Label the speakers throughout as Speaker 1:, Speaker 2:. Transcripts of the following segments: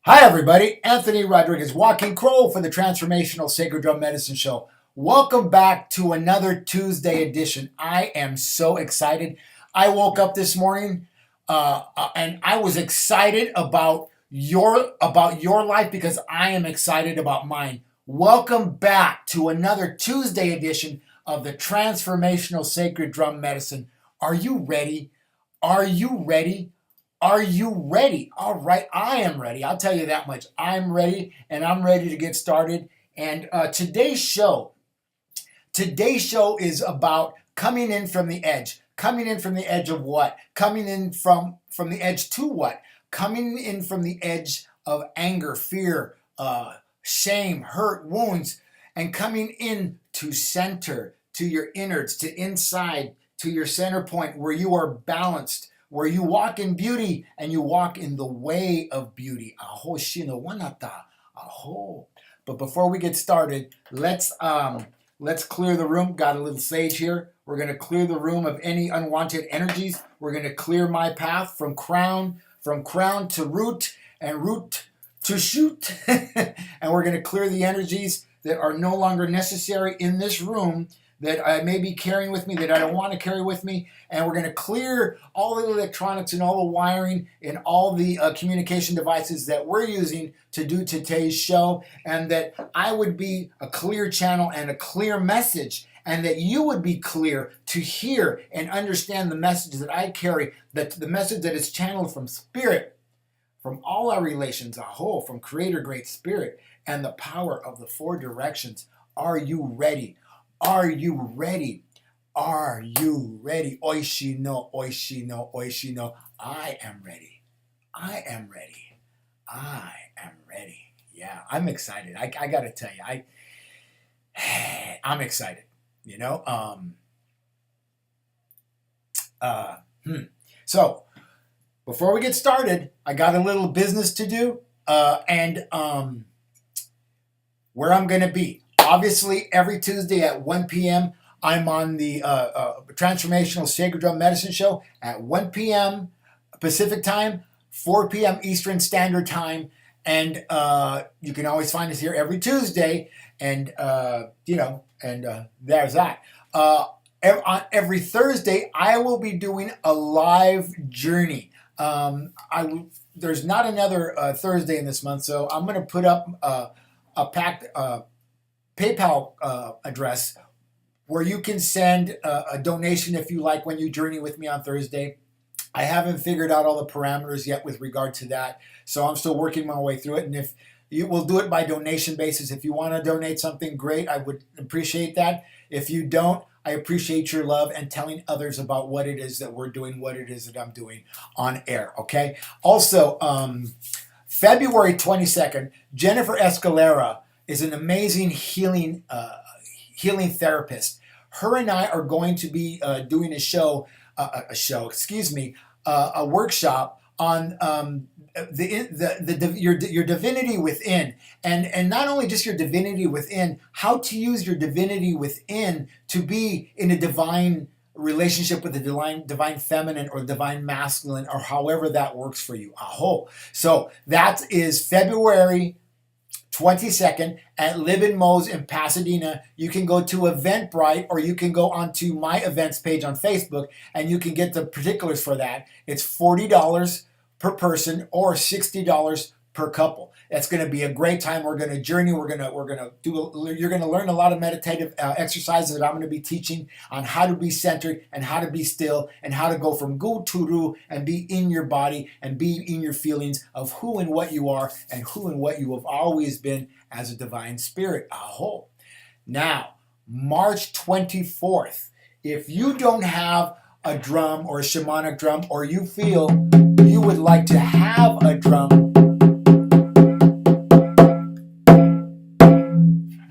Speaker 1: Hi, everybody. Anthony Rodriguez, Walking Crow for the Transformational Sacred Drum Medicine Show. Welcome back to another Tuesday edition. I am so excited. I woke up this morning and I was excited about your life because I am excited about mine. Welcome back to another Tuesday edition of the Transformational Sacred Drum Medicine. Are you ready? Are you ready? Are you ready? All right, I am ready. I'll tell you that much. I'm ready, and I'm ready to get started. And today's show is about coming in from the edge. Coming in from the edge of what? Coming in from the edge to what? Coming in from the edge of anger, fear, shame, hurt, wounds, and coming in to center, to your innards, to inside, to your center point where you are balanced, where you walk in beauty and you walk in the way of beauty. Aho shino wanata. Aho. But before we get started, let's clear the room. Got a little sage here. We're going to clear the room of any unwanted energies. We're going to clear my path from crown to root, and root to shoot. And we're going to clear the energies that are no longer necessary in this room, that I may be carrying with me, that I don't want to carry with me. And we're going to clear all the electronics and all the wiring and all the communication devices that we're using to do today's show, and that I would be a clear channel and a clear message, and that you would be clear to hear and understand the message that I carry, that the message that is channeled from Spirit, from all our relations, from Creator Great Spirit, and the power of the four directions. Are you ready? Are you ready? Are you ready? Oishi no, oishi no, oishi no. I am ready. I am ready. I am ready. Yeah, I'm excited. I got to tell you, I'm excited. You know. So before we get started, I got a little business to do, and where I'm going to be. Obviously, every Tuesday at 1 p.m., I'm on the Transformational Sacred Drum Medicine Show at 1 p.m. Pacific Time, 4 p.m. Eastern Standard Time. And you can always find us here every Tuesday. And, there's that. Every Thursday, I will be doing a live journey. There's not another Thursday in this month, so I'm going to put up a packed PayPal address where you can send a donation if you like when you journey with me on Thursday. I haven't figured out all the parameters yet with regard to that, so I'm still working my way through it. And if you will do it by donation basis, if you want to donate something, great, I would appreciate that. If you don't, I appreciate your love and telling others about what it is that we're doing, what it is that I'm doing on air, okay? Also, February 22nd, Jennifer Escalera is an amazing healing therapist. Her and I are going to be doing a workshop on your divinity within, and not only just your divinity within, how to use your divinity within to be in a divine relationship with the divine feminine or divine masculine, or however that works for you. Aho. So that is February 22nd at Live and Mo's in Pasadena. You can go to Eventbrite, or you can go onto my events page on Facebook, and you can get the particulars for that. It's $40 per person or $60 per couple. That's going to be a great time. We're going to journey. You're going to learn a lot of meditative exercises that I'm going to be teaching on how to be centered and how to be still and how to go from gu to ru and be in your body and be in your feelings of who and what you are and who and what you have always been as a divine spirit. Aho. Now, March 24th, if you don't have a drum or a shamanic drum, or you feel you would like to have a drum,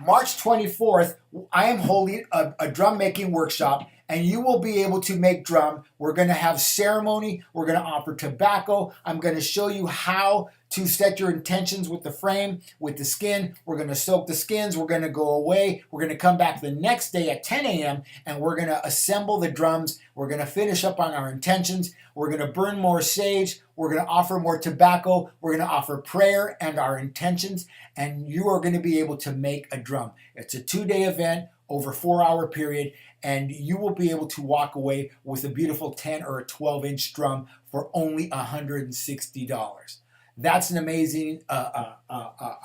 Speaker 1: March 24th, I am holding a drum making workshop, and you will be able to make drum. We're going to have ceremony. We're going to offer tobacco. I'm going to show you how to set your intentions with the frame, with the skin. We're going to soak the skins. We're going to go away. We're going to come back the next day at 10 a.m. and we're going to assemble the drums. We're going to finish up on our intentions. We're going to burn more sage. We're going to offer more tobacco. We're going to offer prayer and our intentions. And you are going to be able to make a drum. It's a 2-day event over a 4-hour period. And you will be able to walk away with a beautiful 10 or a 12-inch drum for only $160. That's an amazing a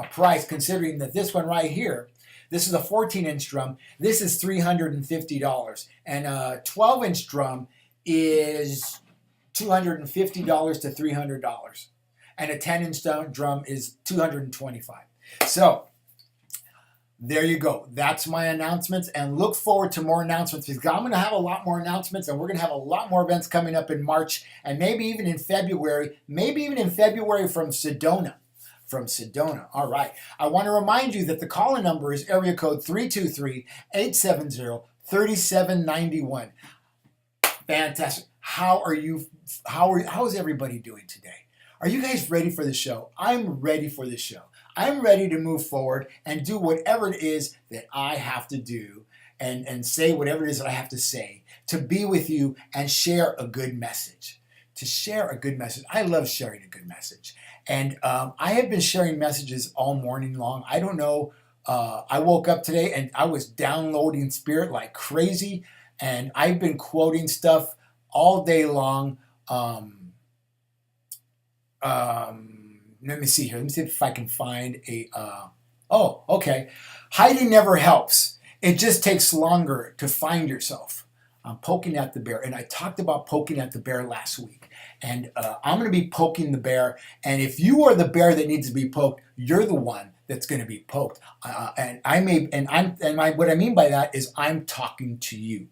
Speaker 1: price, considering that this one right here, this is a 14-inch drum. This is $350, and a 12-inch drum is $250 to $300, and a 10-inch drum is $225. So there you go. That's my announcements, and look forward to more announcements, because I'm going to have a lot more announcements, and we're going to have a lot more events coming up in March, and maybe even in February, from Sedona. All right. I want to remind you that the call-in number is area code 323-870-3791. Fantastic. How is everybody doing today? Are you guys ready for the show? I'm ready for the show. I'm ready to move forward and do whatever it is that I have to do, and say whatever it is that I have to say, to be with you and share a good message. I love sharing a good message. And I have been sharing messages all morning long. I don't know. I woke up today and I was downloading spirit like crazy. And I've been quoting stuff all day long. Let me see here. Let me see if I can find a... okay. Hiding never helps. It just takes longer to find yourself. I'm poking at the bear. And I talked about poking at the bear last week. And I'm going to be poking the bear. And if you are the bear that needs to be poked, you're the one that's going to be poked. What I mean by that is I'm talking to you.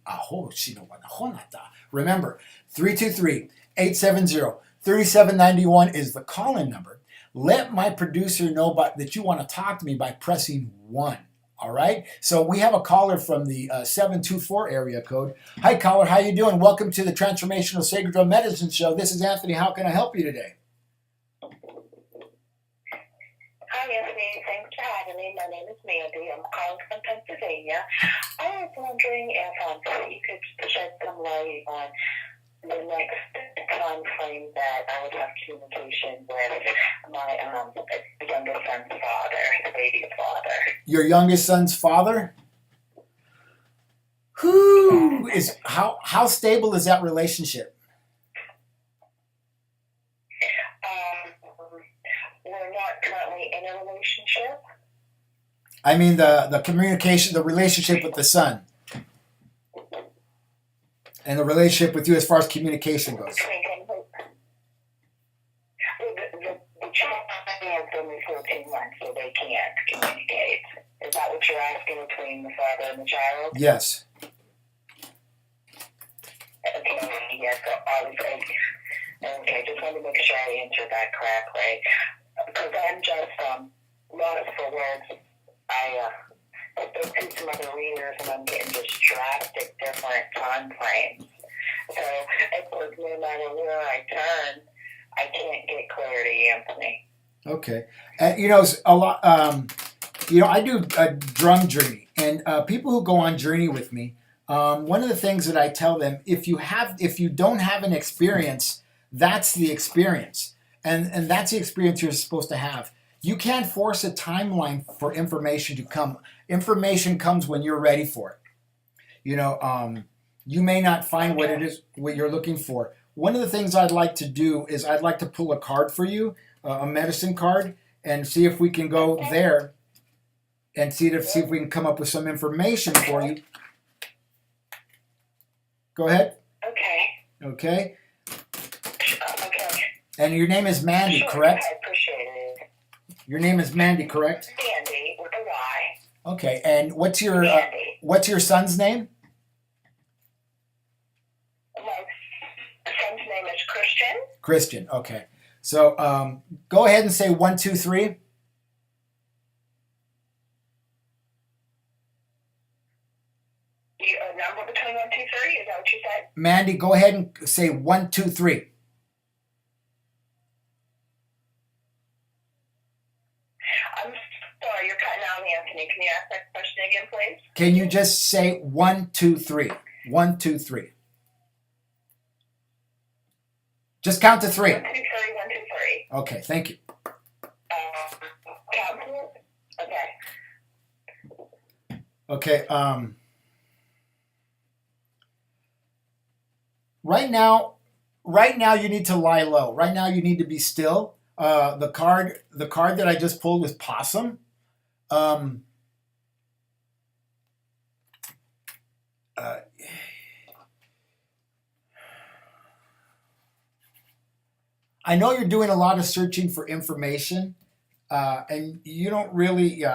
Speaker 1: Remember, 323-870-3791 is the call-in number. Let my producer know that you want to talk to me by pressing 1. All right? So we have a caller from the 724 area code. Hi, caller. How you doing? Welcome to the Transformational Sacred Drum Medicine Show. This is Anthony. How can I help you today?
Speaker 2: Hi, Anthony. Thanks for having me. My name is Mandy. I'm calling from Pennsylvania. I was wondering if you could shed some light on the next time frame that I would have communication with my youngest son's father, the baby's father.
Speaker 1: Your youngest son's father? Who is how stable is that relationship?
Speaker 2: We're not currently in a relationship.
Speaker 1: I mean the communication, the relationship with the son. And the relationship with you as far as communication goes.
Speaker 2: The child is only 14 months, so they can't communicate. Is that what you're asking, between the father and the child?
Speaker 1: Yes.
Speaker 2: Okay, yes, obviously. Okay, just wanted to make sure I answered that correctly. Because I'm just lost for words. I spoke to some other readers, and I'm getting just drastic different time frames. So it's like no matter where I turn, I can't get clarity, Anthony.
Speaker 1: Okay. A lot. I do a drum journey, and people who go on journey with me, one of the things that I tell them, if you don't have an experience, that's the experience, and that's the experience you're supposed to have. You can't force a timeline for information to come. Information comes when you're ready for it. You may not find what it is, what you're looking for. One of the things I'd like to do is I'd like to pull a card for you, a medicine card, and see if we can go there and see if we can come up with some information for you. Go ahead.
Speaker 2: Okay.
Speaker 1: Okay.
Speaker 2: Okay.
Speaker 1: And your name is Mandy,
Speaker 2: Sure,
Speaker 1: correct?
Speaker 2: I appreciate it.
Speaker 1: Your name is Mandy, correct?
Speaker 2: Mandy with a Y.
Speaker 1: Okay. And what's your son's name?
Speaker 2: My son's name is Christian.
Speaker 1: Christian. Okay. So go ahead and say 1, 2, 3.
Speaker 2: A number between 1, 2, 3. Is that what you said?
Speaker 1: Mandy, go ahead and say 1, 2, 3.
Speaker 2: Can you ask that question again, please?
Speaker 1: Can you just say 1, 2, 3? 1, 2, 3. Just count to 3.
Speaker 2: 1, 2, 3, 1, 2, 3.
Speaker 1: Okay, thank you.
Speaker 2: Count to? Okay.
Speaker 1: Okay, right now you need to lie low. Right now you need to be still. The card that I just pulled was possum. I know you're doing a lot of searching for information, and you don't really,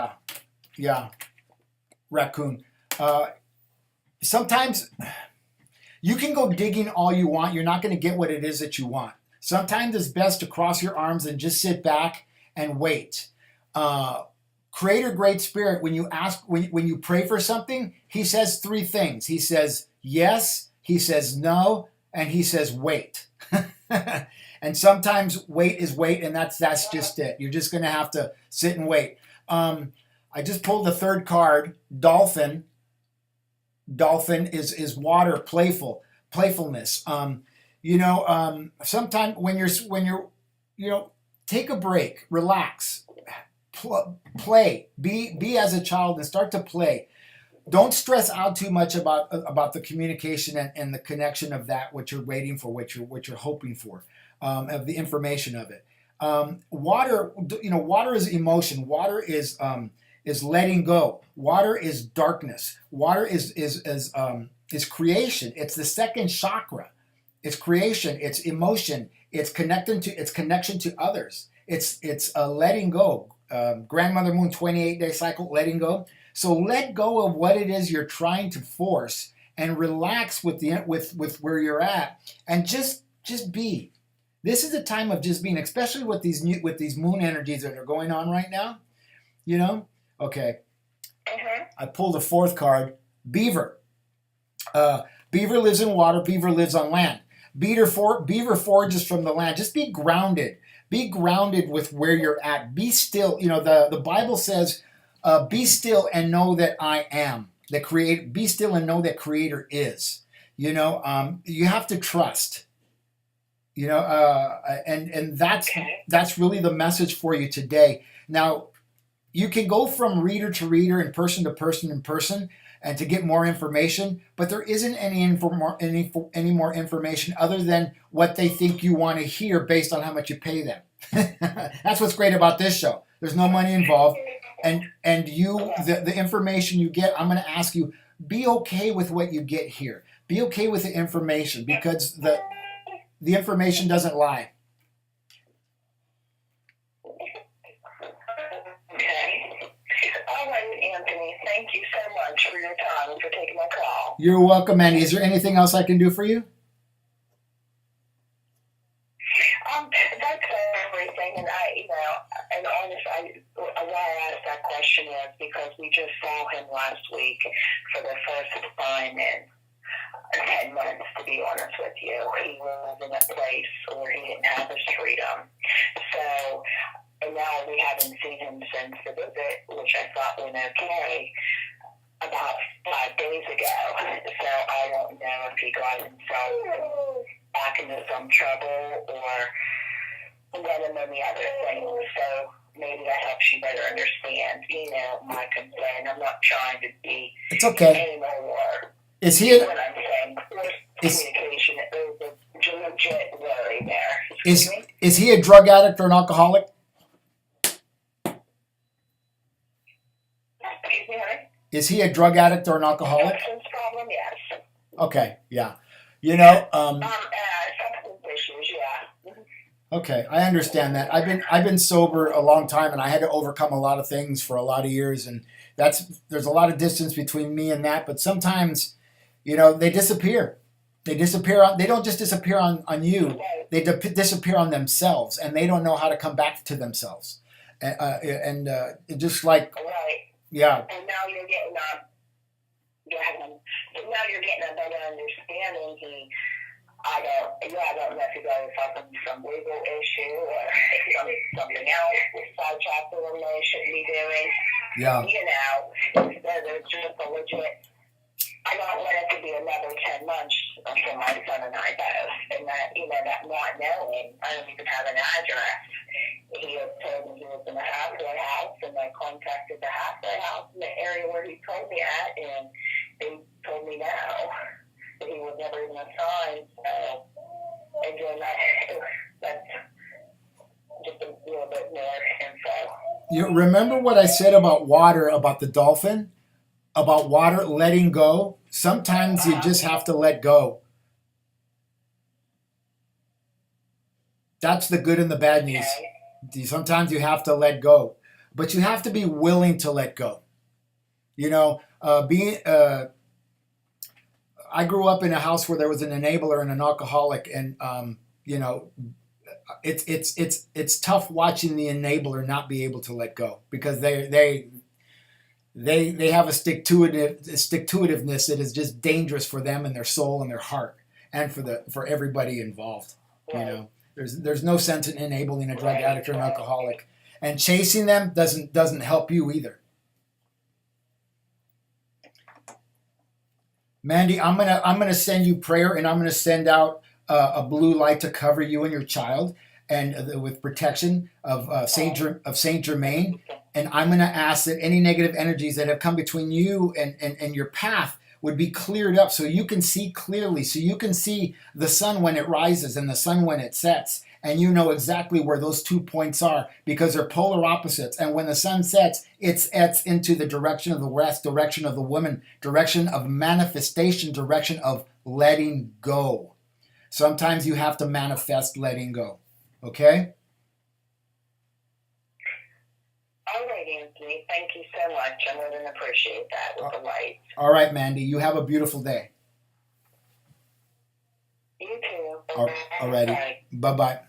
Speaker 1: raccoon. Sometimes you can go digging all you want. You're not going to get what it is that you want. Sometimes it's best to cross your arms and just sit back and wait. Creator Great Spirit, when you ask, when you pray for something, he says 3 things. He says yes, he says no, and he says wait. And sometimes wait is wait, and that's just it. You're just going to have to sit and wait. I just pulled the 3rd card, Dolphin. Dolphin is water, playfulness. Sometimes when you're, take a break, relax, play, be as a child and start to play. Don't stress out too much about the communication and the connection of that, what you're waiting for, what you're hoping for, of the information of it. Water is emotion. Water is letting go. Water is darkness. Water is creation. It's the 2nd chakra. It's creation. It's emotion. It's connection to others. It's letting go. Grandmother Moon 28-day cycle, letting go. So let go of what it is you're trying to force and relax with where you're at, and just be. This is a time of just being, especially with these moon energies that are going on right now. Okay.
Speaker 2: Mm-hmm.
Speaker 1: I pulled the 4th card, Beaver. Beaver lives in water. Beaver lives on land. Beaver forages from the land. Just be grounded. Be grounded with where you're at. Be still. The Bible says, be still and know that I am the creator. Be still and know that Creator is. You have to trust. And that's really the message for you today. Now, you can go from reader to reader and person to person and to get more information, but there isn't any more information other than what they think you want to hear based on how much you pay them. That's what's great about this show. There's no money involved, and the information you get, I'm going to ask you, be okay with what you get here. Be okay with the information, because the information doesn't lie.
Speaker 2: All right, Anthony. Thank you so much for your time and for taking my call.
Speaker 1: You're welcome, Mandy. Is there anything else I can do for you?
Speaker 2: That's everything. And honestly, why I asked that question is because we just saw him last week for the first time in 10 months, to be honest with you. He was in a place where he didn't have his freedom. So, and now we haven't seen him since the visit, which I thought went okay, about 5 days ago. So I don't know if he got himself back into some trouble or one of many other things. So maybe that helps you better understand, my concern. I'm not trying to be
Speaker 1: it's okay.
Speaker 2: anymore.
Speaker 1: Is he?
Speaker 2: What I'm saying, communication is a legit worry there.
Speaker 1: Is he a drug addict or an alcoholic?
Speaker 2: Excuse me, honey?
Speaker 1: Is he a drug addict or an alcoholic?
Speaker 2: Substance problem, yes.
Speaker 1: Okay, yeah.
Speaker 2: Substance issues, yeah.
Speaker 1: Okay, I understand that. I've been sober a long time, and I had to overcome a lot of things for a lot of years, and there's a lot of distance between me and that. But sometimes, they disappear. They don't just disappear on you. They disappear on themselves, and they don't know how to come back to themselves. And just like
Speaker 2: right.
Speaker 1: Yeah.
Speaker 2: And now you're getting a better understanding. I don't know if you guys have some legal issue or something else, sidetrack that they shouldn't be doing.
Speaker 1: Yeah.
Speaker 2: know him. I don't even have an address. He had told me he was in a halfway house, and I contacted the halfway house in the area where he told me at, and they told me now that he was never even assigned. So, again, that's just a little bit more info.
Speaker 1: You remember what I said about water, about the dolphin? About water letting go? Sometimes you just have to let go. That's the good and the bad news.
Speaker 2: Okay.
Speaker 1: Sometimes you have to let go, but you have to be willing to let go. You know, I grew up in a house where there was an enabler and an alcoholic, and you know, it's tough watching the enabler not be able to let go, because they have a stick-to-itiveness that is just dangerous for them and their soul and their heart, and for everybody involved. You know, there's no sense in enabling a drug addict or an alcoholic, and chasing them doesn't help you either. Mandy, I'm gonna send you prayer, and I'm gonna send out a blue light to cover you and your child, and with protection of Saint Germain. And I'm gonna ask that any negative energies that have come between you and your path would be cleared up, so you can see clearly, so you can see the sun when it rises and the sun when it sets, and you know exactly where those 2 points are, because they're polar opposites. And when the sun sets, it's into the direction of the west, direction of the woman, direction of manifestation, direction of letting go. Sometimes you have to manifest letting go. Okay?
Speaker 2: All right, Anthony. Thank you so much. I more than appreciate that with the light.
Speaker 1: All right, Mandy. You have a beautiful day.
Speaker 2: You too.
Speaker 1: All righty. Bye-bye.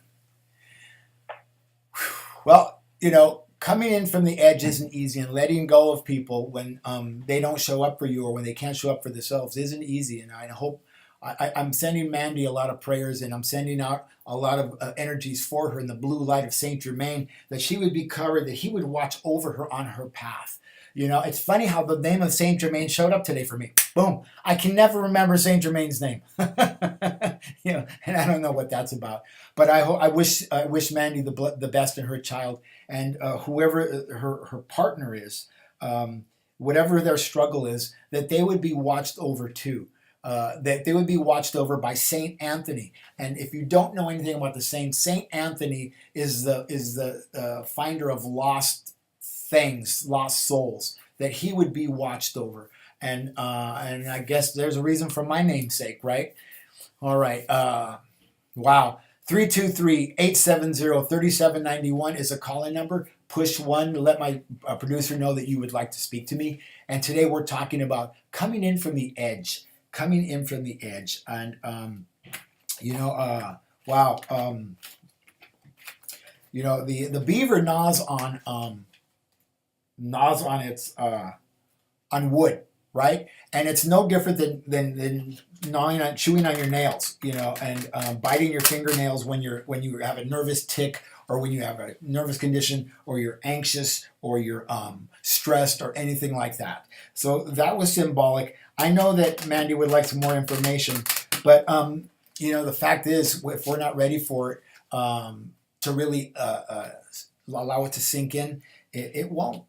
Speaker 1: Well, you know, coming in from the edge isn't easy, and letting go of people when they don't show up for you, or when they can't show up for themselves, isn't easy. And I hope I'm sending Mandy a lot of prayers, and I'm sending out a lot of energies for her in the blue light of Saint Germain, that she would be covered, that he would watch over her on her path. You know, it's funny how the name of Saint Germain showed up today for me. Boom! I can never remember Saint Germain's name. You know, and I don't know what that's about. But I wish Mandy the best in her child, and whoever her partner is, whatever their struggle is, that they would be watched over too. That they would be watched over by Saint Anthony. And if you don't know anything about the saint, Saint Anthony is the finder of lost things, lost souls, that he would be watched over. And I guess there's a reason for my namesake, right? All right. Wow. 323-870-3791 is a call-in number. Push 1 to let my producer know that you would like to speak to me. And today we're talking about coming in from the edge. Coming in from the edge. And, wow. You know, the beaver gnaws on its on wood, right? And it's no different than gnawing on, chewing on your nails, you know, and biting your fingernails when you have a nervous tick, or when you have a nervous condition, or you're anxious, or you're stressed, or anything like that. So that was symbolic. I know that Mandy would like some more information, but you know, the fact is, if we're not ready for it to really allow it to sink in, it won't.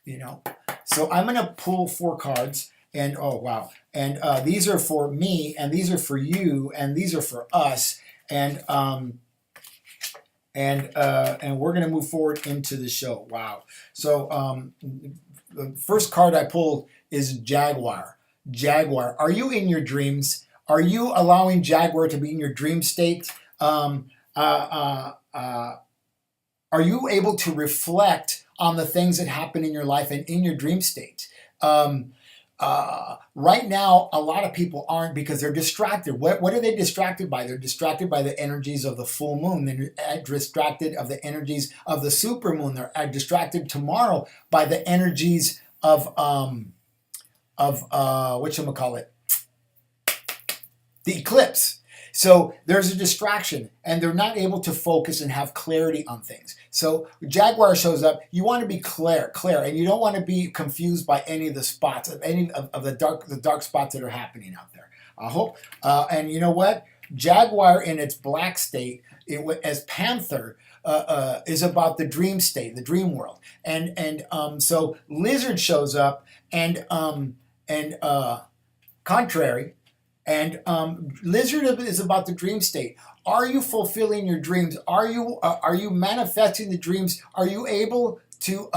Speaker 1: You know, so I'm going to pull 4 cards, and oh wow, and these are for me, and these are for you, and these are for us, and we're going to move forward into the show. Wow. So the first card I pulled is Jaguar. Jaguar, are you in your dreams? Are you allowing Jaguar to be in your dream state? Are you able to reflect on the things that happen in your life and in your dream state? Right now, a lot of people aren't, because they're distracted. What are they distracted by? They're distracted by the energies of the full moon. They're distracted of the energies of the super moon. They're distracted tomorrow by the energies of whatchamacallit, the eclipse. So there's a distraction, and they're not able to focus and have clarity on things. So Jaguar shows up. You want to be clear, and you don't want to be confused by any of the spots, of any of the dark spots that are happening out there. I hope. And you know what? Jaguar in its black state as Panther is about the dream state, the dream world, and so Lizard shows up, and contrary, and Lizard is about the dream state. Are you fulfilling your dreams? Are you manifesting the dreams? Are you able to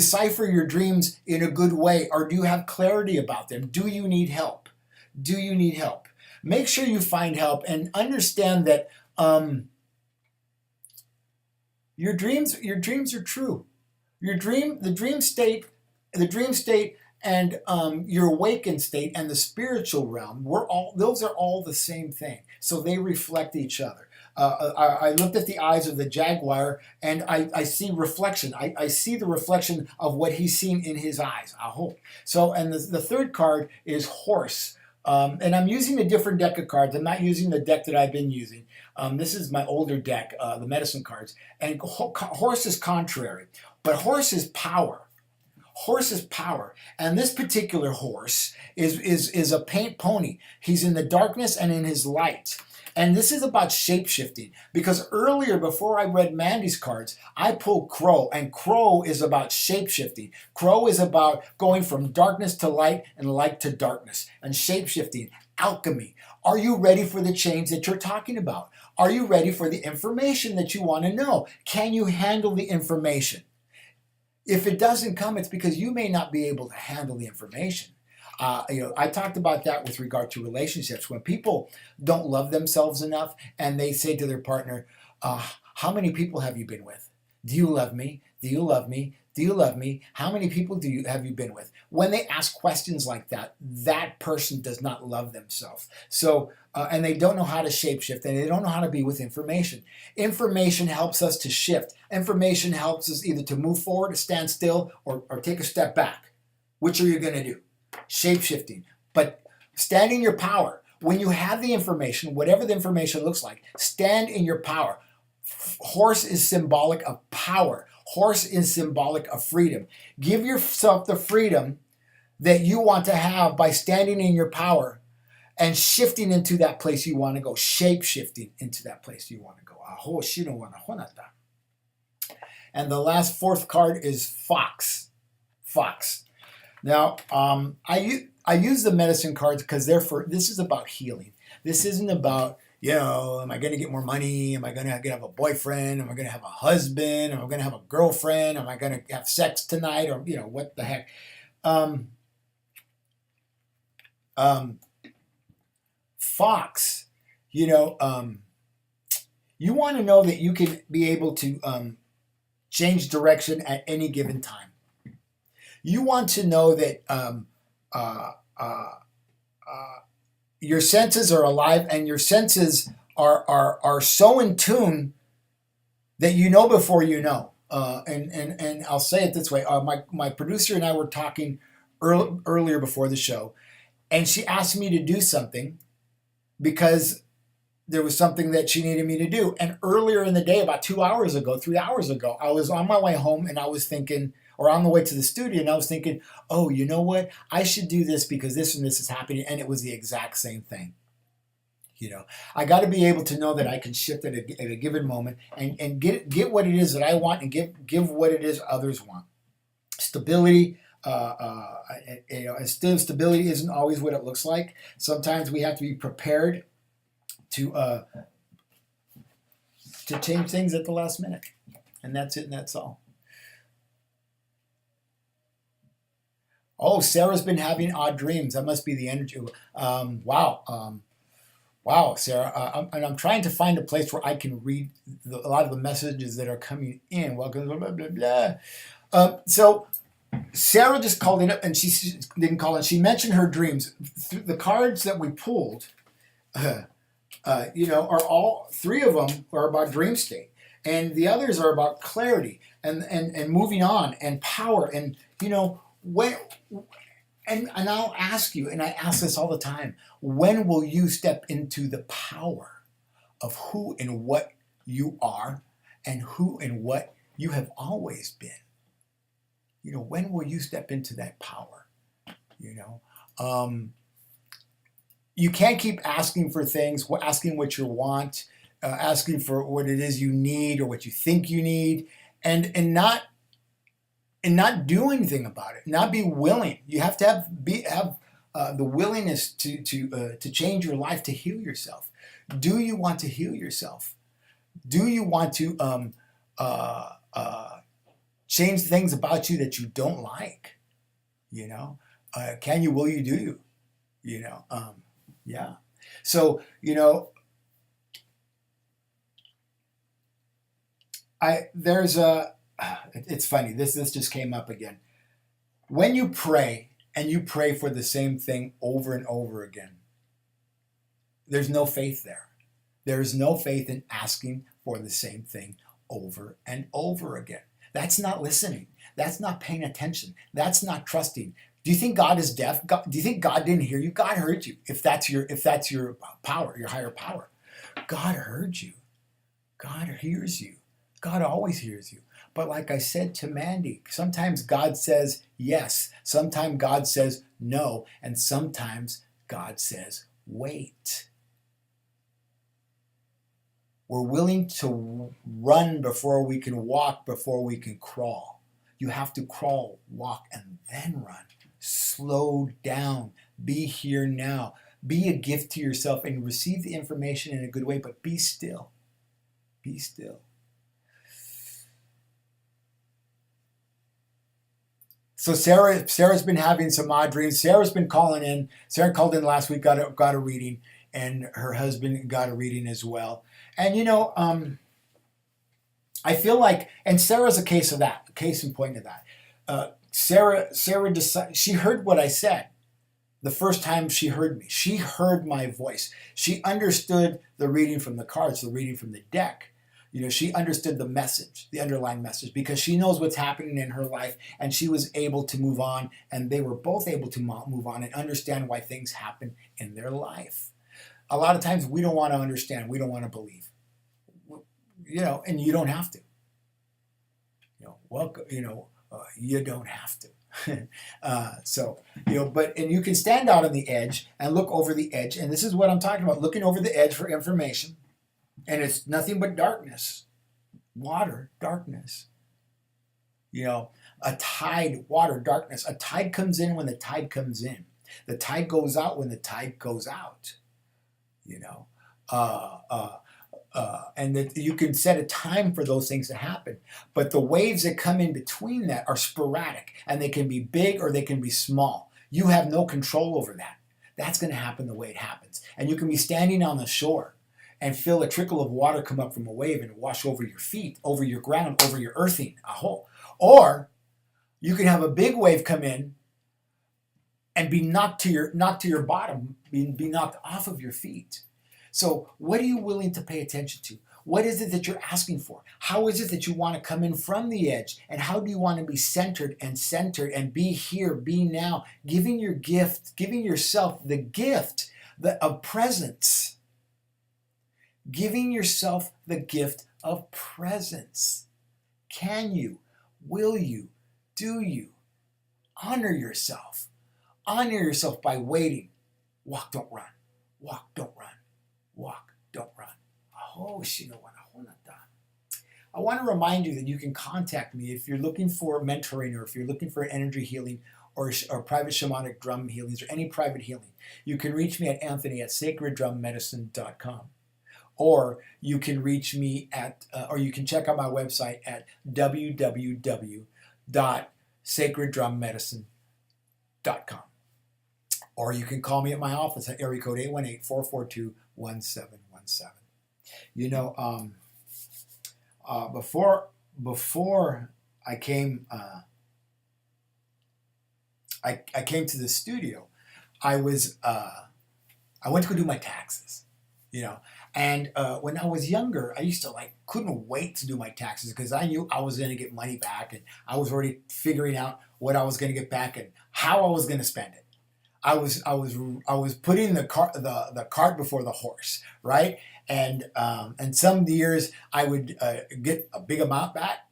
Speaker 1: cipher your dreams in a good way, or do you have clarity about them? Do you need help? Do you need help? Make sure you find help and understand that your dreams are true. The dream state, and your awakened state and the spiritual realm, those are all the same thing. So they reflect each other. I looked at the eyes of the jaguar, and I see reflection. I see the reflection of what he's seen in his eyes. I hope so. And the third card is horse. And I'm using a different deck of cards. I'm not using the deck that I've been using. This is my older deck, the medicine cards. And horse is contrary, but horse is power. Horse is power. And this particular horse is a paint pony. He's in the darkness and in his light. And this is about shape-shifting, because earlier, before I read Mandy's cards, I pulled Crow, and Crow is about shape-shifting. Crow is about going from darkness to light and light to darkness, and shape-shifting, alchemy. Are you ready for the change that you're talking about? Are you ready for the information that you want to know? Can you handle the information? If it doesn't come, it's because you may not be able to handle the information. I talked about that with regard to relationships. When people don't love themselves enough and they say to their partner, how many people have you been with? Do you love me? Do you love me? Do you love me? How many people have you been with? When they ask questions like that, that person does not love themselves. So, and they don't know how to shapeshift, and they don't know how to be with information. Information helps us to shift. Information helps us either to move forward, stand still, or take a step back. Which are you going to do? Shape-shifting. But stand in your power. When you have the information, whatever the information looks like, stand in your power. Horse is symbolic of power. Horse is symbolic of freedom. Give yourself the freedom that you want to have by standing in your power and shifting into that place you want to go. Shape-shifting into that place you want to go. And the last fourth card is Fox. Fox. Now, I use the medicine cards because this is about healing. This isn't about, am I going to get more money? Am I going to have a boyfriend? Am I going to have a husband? Am I going to have a girlfriend? Am I going to have sex tonight? Or, what the heck? Fox, you want to know that you can be able to change direction at any given time. You want to know that your senses are alive, and your senses are so in tune that you know before you know. And I'll say it this way: my producer and I were talking earlier before the show, and she asked me to do something because there was something that she needed me to do. And earlier in the day, about 3 hours ago, I was on my way home, and I was thinking, or on the way to the studio, and I was thinking, oh, you know what? I should do this because this and this is happening. And it was the exact same thing. I got to be able to know that I can shift at a given moment and get what it is that I want, and give what it is others want. Stability. Stability isn't always what it looks like. Sometimes we have to be prepared to change things at the last minute. And that's it, and that's all. Oh, Sarah's been having odd dreams. That must be the energy. Wow, Sarah. And I'm trying to find a place where I can read a lot of the messages that are coming in. Welcome, blah, blah, blah, blah. So Sarah just called in, and she didn't call in. She mentioned her dreams. The cards that we pulled, are all three of them are about dream state. And the others are about clarity and moving on and power. And, and I'll ask you, and I ask this all the time, when will you step into the power of who and what you are and who and what you have always been? When will you step into that power? You can't keep asking for things, asking what you want. asking for what it is you need or what you think you need, and not do anything about it, not be willing. You have to have the willingness to change your life, to heal yourself. Do you want to heal yourself? Do you want to uh, uh, change things about you that you don't like? You know, can you? Will you? Do you? You know, yeah. So there's a. It's funny. This just came up again. When you pray and you pray for the same thing over and over again, there's no faith there. There is no faith in asking for the same thing over and over again. That's not listening. That's not paying attention. That's not trusting. Do you think God is deaf? Do you think God didn't hear you? God heard you. If that's your power, your higher power, God heard you. God hears you. God always hears you. But like I said to Mandy, sometimes God says yes, sometimes God says no, and sometimes God says wait. We're willing to run before we can walk, before we can crawl. You have to crawl, walk, and then run. Slow down. Be here now. Be a gift to yourself and receive the information in a good way, but be still. Be still. So Sarah's been having some odd dreams. Sarah's been calling in. Sarah called in last week, got a reading, and her husband got a reading as well. And I feel like, and Sarah's a case in point of that. Sarah decided, she heard what I said the first time she heard me. She heard my voice. She understood the reading from the cards, the reading from the deck. She understood the message, the underlying message, because she knows what's happening in her life, and she was able to move on, and they were both able to move on and understand why things happen in their life. A lot of times we don't want to understand, we don't want to believe, and you don't have to. You don't have to. And you can stand out on the edge and look over the edge, and this is what I'm talking about, looking over the edge for information. And it's nothing but darkness. Water, darkness. A tide, water, darkness. A tide comes in when the tide comes in. The tide goes out when the tide goes out. And that you can set a time for those things to happen. But the waves that come in between that are sporadic, and they can be big or they can be small. You have no control over that. That's going to happen the way it happens. And you can be standing on the shore and feel a trickle of water come up from a wave and wash over your feet, over your ground, over your earthing, a hole. Or you can have a big wave come in and be knocked to your bottom, be knocked off of your feet. So what are you willing to pay attention to? What is it that you're asking for? How is it that you want to come in from the edge? And how do you want to be centered and be here, be now, giving yourself the gift of presence. Giving yourself the gift of presence. Can you? Will you? Do you? Honor yourself. Honor yourself by waiting. Walk, don't run. Walk, don't run. Walk, don't run. I want to remind you that you can contact me if you're looking for mentoring, or if you're looking for energy healing, or private shamanic drum healings, or any private healing. You can reach me at Anthony@sacreddrummedicine.com. Or you can reach me or you can check out my website at www.sacreddrummedicine.com. Or you can call me at my office at area code 818-442-1717. Before I came, I came to the studio. I went to go do my taxes. And when I was younger, I used to couldn't wait to do my taxes, because I knew I was going to get money back, and I was already figuring out what I was going to get back and how I was going to spend it. I was putting the cart before the horse, right? And some years I would get a big amount back.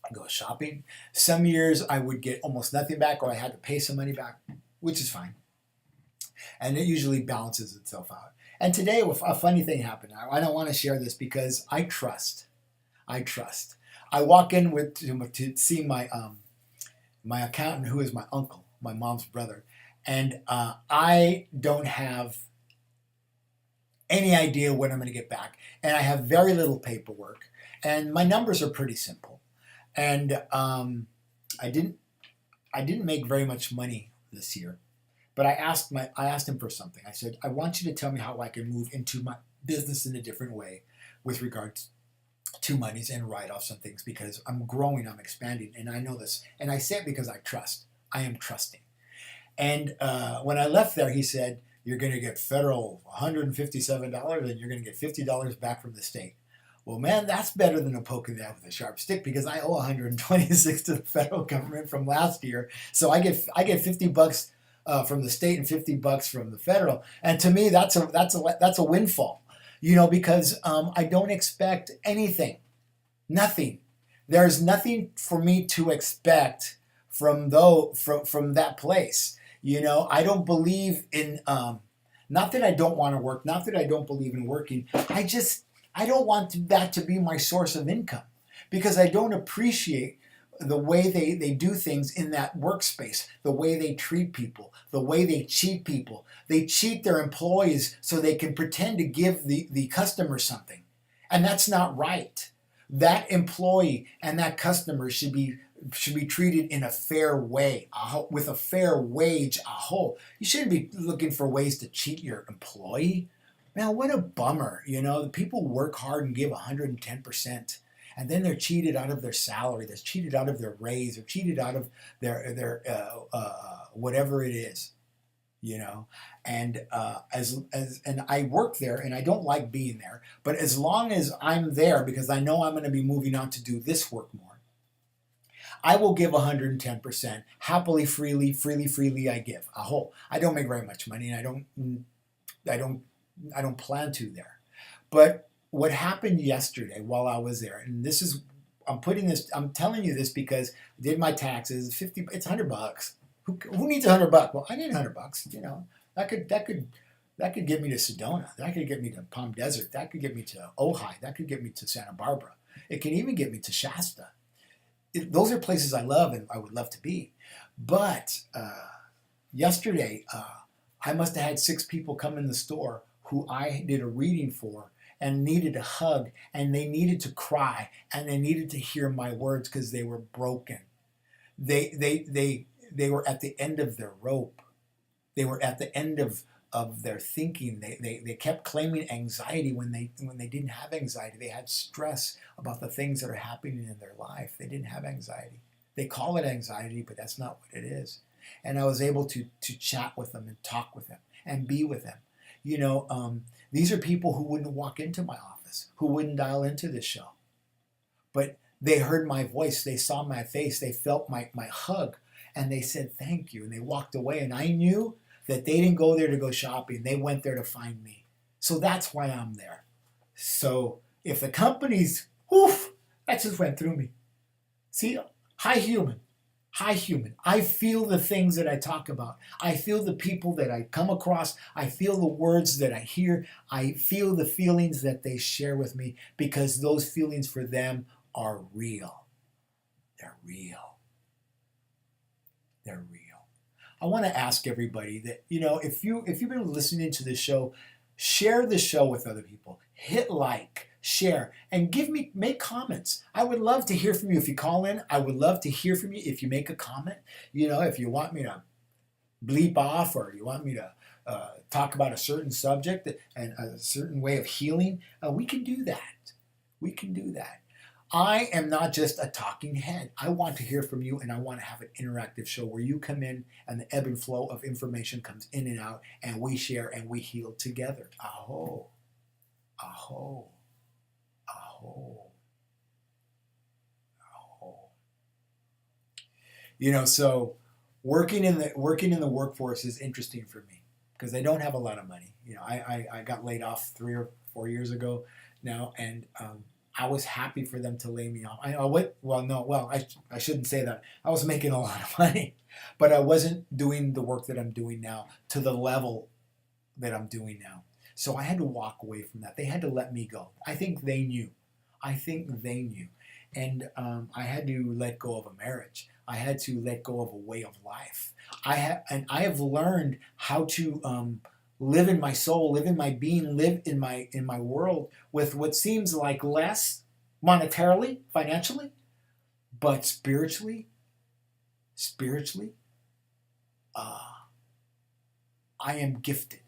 Speaker 1: I'd go shopping. Some years I would get almost nothing back, or I had to pay some money back, which is fine. And it usually balances itself out. And today, a funny thing happened. I don't want to share this because I trust. I trust. I walk in to see my accountant, who is my uncle, my mom's brother, and I don't have any idea when I'm going to get back, and I have very little paperwork, and my numbers are pretty simple, and I didn't make very much money this year, but I asked him for something. I said, I want you to tell me how I can move into my business in a different way with regards to monies and write-offs and things, because I'm growing, I'm expanding, and I know this. And I say it because I trust. I am trusting. And when I left there, he said, you're going to get federal $157 and you're going to get $50 back from the state. Well, man, that's better than a poke in the eye with a sharp stick, because I owe 126 to the federal government from last year. So I get $50 from the state and $50 from the federal. And to me, that's a windfall, because I don't expect anything, nothing. There's nothing for me to expect from that place. I don't believe in. Not that I don't want to work. Not that I don't believe in working. I don't want that to be my source of income, because I don't appreciate the way they do things in that workspace, the way they treat people, the way they cheat people. They cheat their employees so they can pretend to give the customer something. And that's not right. That employee and that customer should be treated in a fair way, with a fair wage. You shouldn't be looking for ways to cheat your employee. Man, what a bummer. The people work hard and give 110%, and then they're cheated out of their salary, they're cheated out of their raise, they're cheated out of their whatever it is. And and I work there, and I don't like being there, but as long as I'm there, because I know I'm going to be moving on to do this work more, I will give 110%, happily, freely I give. I don't make very much money, and I don't plan to there. But what happened yesterday while I was there, and I'm telling you this because I did my taxes. It's $100. Who needs $100? Well, I need $100. That could get me to Sedona. That could get me to Palm Desert. That could get me to Ojai. That could get me to Santa Barbara. It can even get me to Shasta. Those are places I love and I would love to be. But yesterday, I must have had 6 people come in the store who I did a reading for and needed a hug, and they needed to cry, and they needed to hear my words because they were broken. They were at the end of their rope. They were at the end of their thinking. They kept claiming anxiety when they didn't have anxiety. They had stress about the things that are happening in their life. They didn't have anxiety. They call it anxiety, but that's not what it is. And I was able to chat with them and talk with them and be with them. These are people who wouldn't walk into my office, who wouldn't dial into this show. But they heard my voice, they saw my face, they felt my hug, and they said thank you, and they walked away. And I knew that they didn't go there to go shopping. They went there to find me. So that's why I'm there. So if the company's, that just went through me. See, high human. I feel the things that I talk about. I feel the people that I come across. I feel the words that I hear. I feel the feelings that they share with me, because those feelings for them are real. They're real. They're real. I want to ask everybody that, if you've been listening to this show, share the show with other people. Hit like, share, and make comments. I would love to hear from you if you call in. I would love to hear from you if you make a comment. If you want me to bleep off, or you want me to talk about a certain subject and a certain way of healing, we can do that. We can do that. I am not just a talking head. I want to hear from you, and I want to have an interactive show where you come in and the ebb and flow of information comes in and out, and we share and we heal together. Aho. Aho. Aho. Aho. So working in the workforce is interesting for me, because I don't have a lot of money. I got laid off 3 or 4 years ago now, and I was happy for them to lay me off. I shouldn't say that. I was making a lot of money, but I wasn't doing the work that I'm doing now to the level that I'm doing now. So I had to walk away from that. They had to let me go. I think they knew. I think they knew. And I had to let go of a marriage. I had to let go of a way of life. I have learned how to live in my soul, live in my being, live in my world with what seems like less monetarily, financially, but spiritually, uh, I am gifted.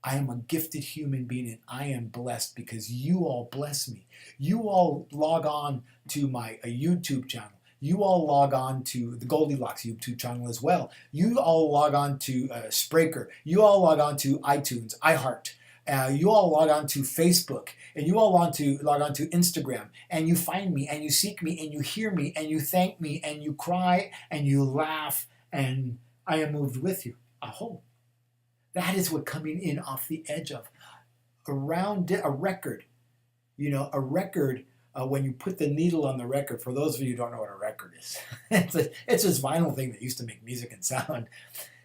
Speaker 1: I am a gifted human being and I am blessed because you all bless me. You all log on to my YouTube channel. You all log on to the Goldilocks YouTube channel as well. You all log on to Spreaker. You all log on to iTunes, iHeart. You all log on to Facebook and you all log on to Instagram and you find me and you seek me and you hear me and you thank me and you cry and you laugh and I am moved with you. Aho. That is what coming in off the edge of. Around a record, a record, when you put the needle on the record, for those of you who don't know what a record is, it's this vinyl thing that used to make music and sound.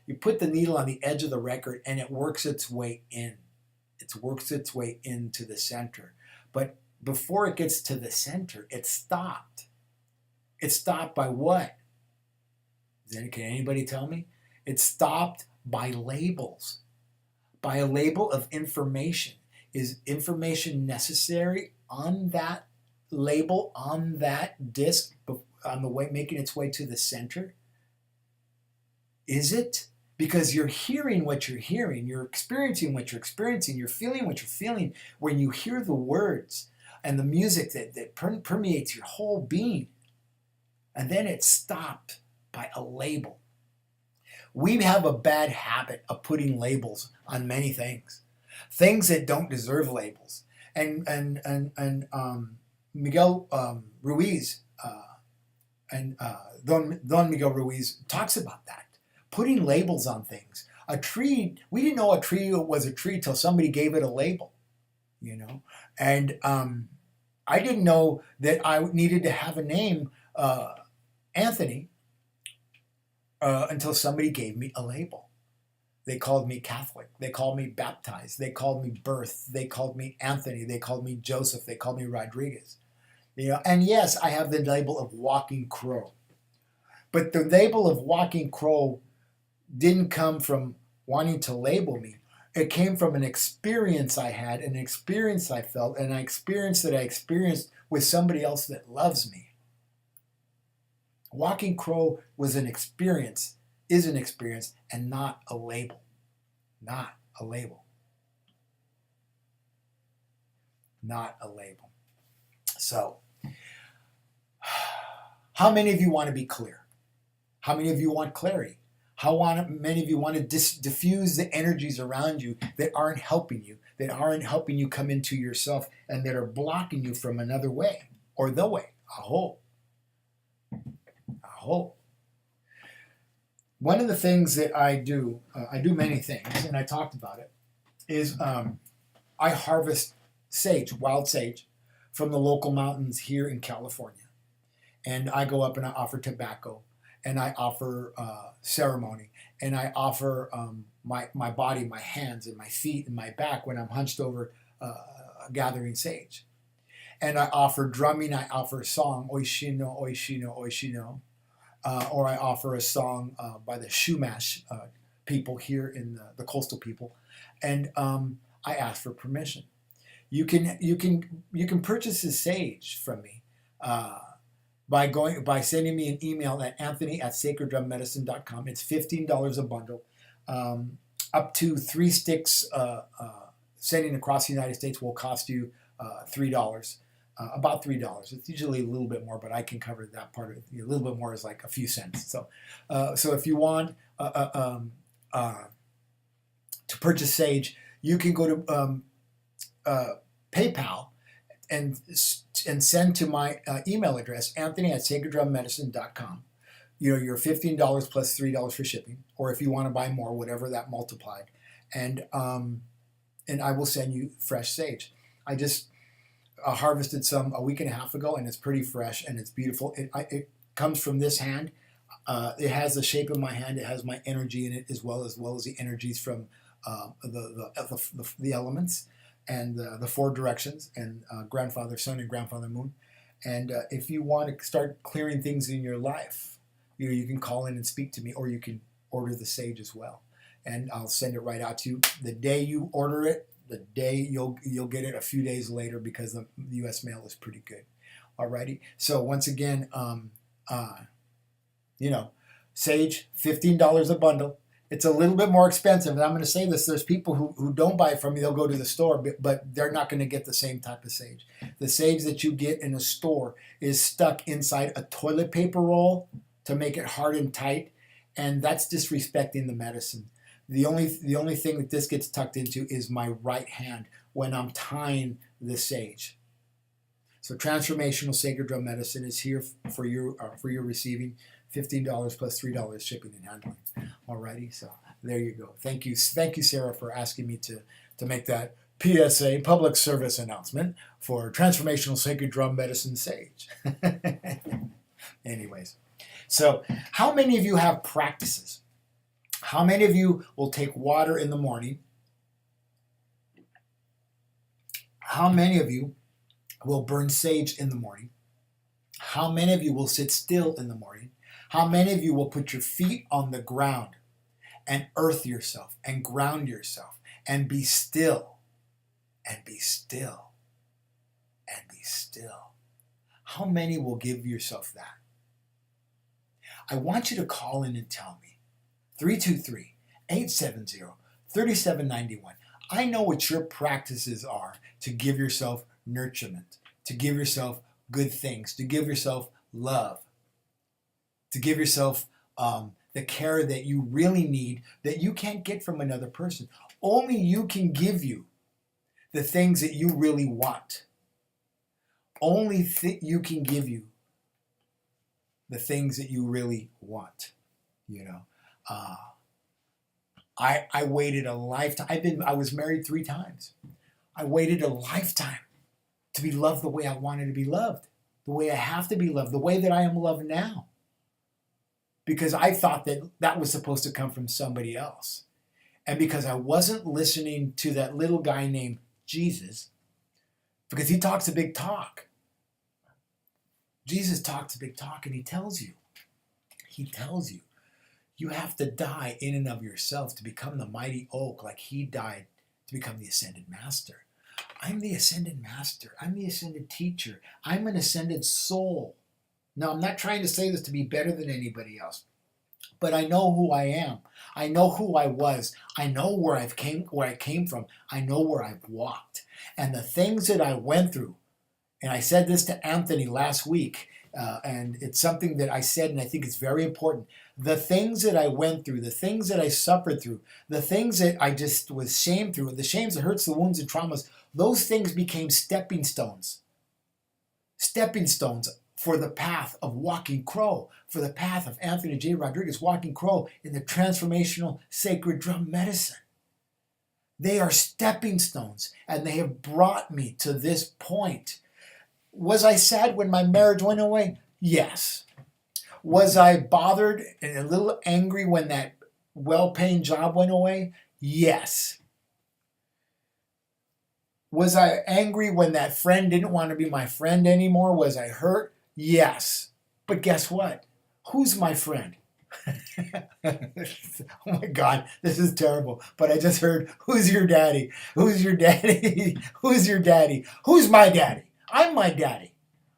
Speaker 1: You put the needle on the edge of the record and it works its way in. It works its way into the center. But before it gets to the center, it's stopped. It's stopped by what? Can anybody tell me? It's stopped by labels. By a label of information. Is information necessary on that label, on that disc, on the way making its way to the center? Is it? Because you're hearing what you're hearing, you're experiencing what you're experiencing, you're feeling what you're feeling when you hear the words and the music that permeates your whole being. And then it's stopped by a label. We have a bad habit of putting labels on many things that don't deserve labels. And Miguel Ruiz and Don Miguel Ruiz talks about that, putting labels on things. A tree, we didn't know a tree was a tree till somebody gave it a label, And I didn't know that I needed to have a name, Anthony. Until somebody gave me a label. They called me Catholic. They called me baptized. They called me birth. They called me Anthony. They called me Joseph. They called me Rodriguez. And yes, I have the label of walking crow. But the label of walking crow didn't come from wanting to label me. It came from an experience I had, an experience I felt, and an experience that I experienced with somebody else that loves me. Walking crow was an experience, is an experience, and not a label. Not a label. Not a label. So, how many of you want to be clear? How many of you want clarity? Many of you want to diffuse the energies around you that aren't helping you come into yourself and that are blocking you from another way or the way? Aho. One of the things that I do many things, and I talked about it, is I harvest sage, wild sage, from the local mountains here in California. And I go up and I offer tobacco, and I offer ceremony, and I offer my body, my hands, and my feet, and my back when I'm hunched over gathering sage. And I offer drumming, I offer a song, Oishino, Oishino, Oishino. Or I offer a song by the Shumash people here in the coastal people, and I ask for permission. You can purchase the sage from me by sending me an email at anthony@sacreddrummedicine.com. It's $15 a bundle, up to 3 sticks. Sending across the United States will cost you $3. About $3. It's usually a little bit more, but I can cover that part of it. A little bit more is like a few cents. So if you want to purchase sage, you can go to PayPal and send to my email address, anthony@sacreddrummedicine.com. Your $15 plus $3 for shipping, or if you want to buy more, whatever that multiplied, and I will send you fresh sage. I just harvested some a week and a half ago, and it's pretty fresh and it's beautiful. It comes from this hand. It has the shape of my hand. It has my energy in it as well as the energies from the elements and the four directions and grandfather sun and grandfather moon. And if you want to start clearing things in your life, you can call in and speak to me, or you can order the sage as well, and I'll send it right out to you. The day you order it, the day you'll get it a few days later, because the U.S. mail is pretty good. Alrighty. So once again, sage, $15 a bundle. It's a little bit more expensive, and I'm going to say this: there's people who don't buy it from me. They'll go to the store, but they're not going to get the same type of sage. The sage that you get in a store is stuck inside a toilet paper roll to make it hard and tight, and that's disrespecting the medicine. The only thing that this gets tucked into is my right hand when I'm tying the sage. So Transformational Sacred Drum Medicine is here for your receiving. $15 plus $3 shipping and handling. Alrighty, so there you go. Thank you, Sarah, for asking me to make that PSA, public service announcement, for Transformational Sacred Drum Medicine Sage. Anyways, so how many of you have practices? How many of you will take water in the morning? How many of you will burn sage in the morning? How many of you will sit still in the morning? How many of you will put your feet on the ground and earth yourself and ground yourself and be still and be still and be still? How many will give yourself that? I want you to call in and tell me. 323-870-3791. I know what your practices are to give yourself nurturement, to give yourself good things, to give yourself love, to give yourself the care that you really need, that you can't get from another person. Only you can give you the things that you really want. Only you can give you the things that you really want. I waited a lifetime. I was married 3 times. I waited a lifetime to be loved the way I wanted to be loved, the way I have to be loved, the way that I am loved now. Because I thought that was supposed to come from somebody else. And because I wasn't listening to that little guy named Jesus, because he talks a big talk. Jesus talks a big talk, and he tells you, you have to die in and of yourself to become the mighty oak, like he died to become the ascended master. I'm the ascended master. I'm the ascended teacher. I'm an ascended soul. Now, I'm not trying to say this to be better than anybody else, but I know who I am. I know who I was. I know where I came from. I know where I've walked. And the things that I went through, and I said this to Anthony last week, and it's something that I said, and I think it's very important. The things that I went through, the things that I suffered through, the things that I just was shamed through, the shames, the hurts, the wounds, and traumas, those things became stepping stones. Stepping stones for the path of Walking Crow, for the path of Anthony J. Rodriguez, Walking Crow in the Transformational Sacred Drum Medicine. They are stepping stones, and they have brought me to this point. Was I sad when my marriage went away? Yes. Was I bothered and a little angry when that well-paying job went away? Yes. Was I angry when that friend didn't want to be my friend anymore? Was I hurt? Yes. But guess what? Who's my friend? Oh my God, this is terrible. But I just heard, who's your daddy? Who's your daddy? Who's your daddy? Who's my daddy? I'm my daddy.